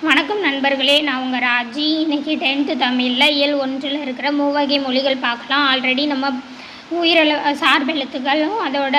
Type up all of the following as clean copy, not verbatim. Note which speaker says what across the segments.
Speaker 1: வணக்கம் நண்பர்களே, நான் உங்கள் ராஜி. இன்றைக்கி 10th தமிழில் இயல் 1 இருக்கிற மூவகை மொழிகள் பார்க்கலாம். ஆல்ரெடி நம்ம சார்பெழுத்துக்களும் அதோட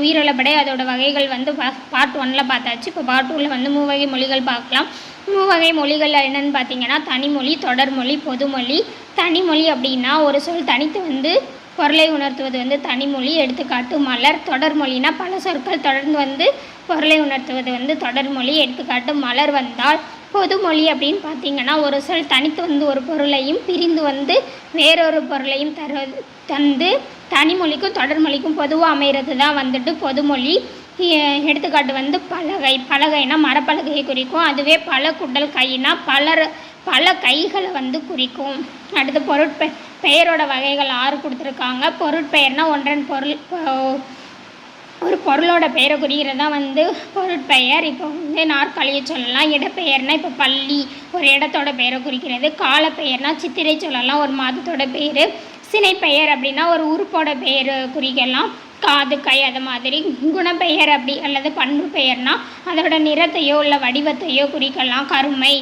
Speaker 1: உயிரெழுபடை அதோட வகைகள் வந்து பார்ட் 1 பார்த்தாச்சு. இப்போ பார்ட் 2 வந்து மூவகை மொழிகள் பார்க்கலாம். மூவகை மொழிகள் என்னென்னு பார்த்தீங்கன்னா, தனிமொழி, தொடர்மொழி, பொதுமொழி. தனிமொழி அப்படின்னா ஒரு சொல் தனித்து வந்து பொருளை உணர்த்துவது வந்து தனிமொழி. எடுத்துக்காட்டு மலர். தொடர்மொழினா பல சொற்கள் தொடர்ந்து வந்து பொருளை உணர்த்துவது வந்து தொடர்மொழி. எடுத்துக்காட்டு மலர் வந்தால். பொதுமொழி அப்படின்னு பார்த்தீங்கன்னா, ஒரு சொல் தனித்து வந்து ஒரு பொருளையும் பிரிந்து வந்து வேறொரு பொருளையும் தந்து தனிமொழிக்கும் தொடர்மொழிக்கும் பொதுவாக அமைகிறது தான் வந்துட்டு பொதுமொழி. எடுத்துக்காட்டு வந்து பலகை. பலகைனா மரப்பலகையை குறிக்கும். அதுவே பல கூட்டல் கைனா பல கைகளை வந்து குறிக்கும். அடுத்து பெயரோட வகைகள் 6 கொடுத்துருக்காங்க. பொருட்பெயர்னா ஒன்றன் பொருள், ஒரு பொருளோட பெயரை குறிக்கிறது தான் வந்து பொருட்பெயர். இப்போ வந்து நாற்காலியை சொல்லலாம். இடப்பெயர்னா இப்போ பள்ளி ஒரு இடத்தோட பெயரை குறிக்கிறது. காலப்பெயர்னா சித்திரை சொல்லலாம், ஒரு மாதத்தோட பேர். சினைப்பெயர் அப்படின்னா ஒரு உறுப்போட பெயர் குறிக்கலாம். காது, கை, அது மாதிரி. குணப்பெயர் அப்படி அல்லது பண்பு பெயர்னா அதோட நிறத்தையோ இல்லை வடிவத்தையோ குறிக்கலாம். கருமை,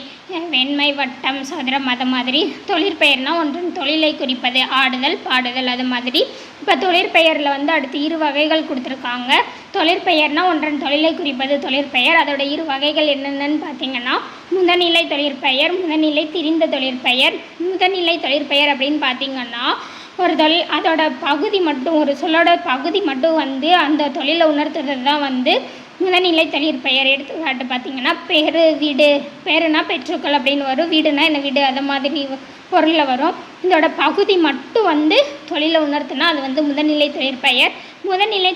Speaker 1: வெண்மை, வட்டம், சதுரம், அது மாதிரி. தொழிற்பெயர்னா ஒன்றின் தொழிலை குறிப்பது. ஆடுதல், பாடுதல், அது மாதிரி. இப்போ தொழிற்பெயரில் வந்து அடுத்து 2 வகைகள் கொடுத்துருக்காங்க. தொழிற்பெயர்னா ஒன்றன் தொழிலை குறிப்பது தொழிற்பெயர். அதோட 2 வகைகள் என்னென்னு பார்த்தீங்கன்னா, முதநிலை தொழிற்பெயர், முதநிலை திரிந்த தொழிற்பெயர். முதநிலை தொழிற்பெயர் அப்படின்னு பார்த்தீங்கன்னா, ஒரு அதோட பகுதி மட்டும், ஒரு சொல்லோட பகுதி மட்டும் வந்து அந்த தொழிலை உணர்த்துறது தான் வந்து முதநிலை தொழிற்பெயர். எடுத்துக்காட்டு பார்த்திங்கன்னா, பேரு, வீடு. பேருனா பெற்றுக்கள் அப்படின்னு வரும். வீடுனா என்ன வீடு, அது மாதிரி பொருளில் வரும். இதோட பகுதி மட்டும் வந்து தொழிலை உணர்த்துனா அது வந்து முதநிலை தொழிற்பெயர். முதநிலை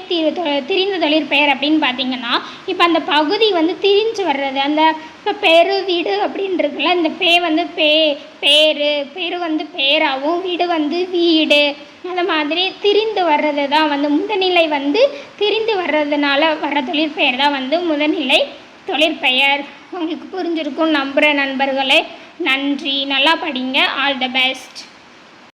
Speaker 1: திரிந்த தொழிற்பெயர் அப்படின்னு பார்த்திங்கன்னா, இப்போ அந்த பகுதி வந்து திரிஞ்சு வர்றது. அந்த இப்போ பேரு, வீடு அப்படின்றதுல இந்த வந்து பேரு வந்து பேராகவும், வீடு வந்து வீடு, அந்த மாதிரி திரிந்து வர்றது தான் வந்து முதநிலை. வந்து திரிந்து வர்றதுனால வர தொழிற்பெயர் தான் வந்து முதநிலை தொழிற்பெயர். உங்களுக்கு புரிஞ்சிருக்கும் நம்புகிற நண்பர்களே. நன்றி. நல்லா படிங்க. All the best.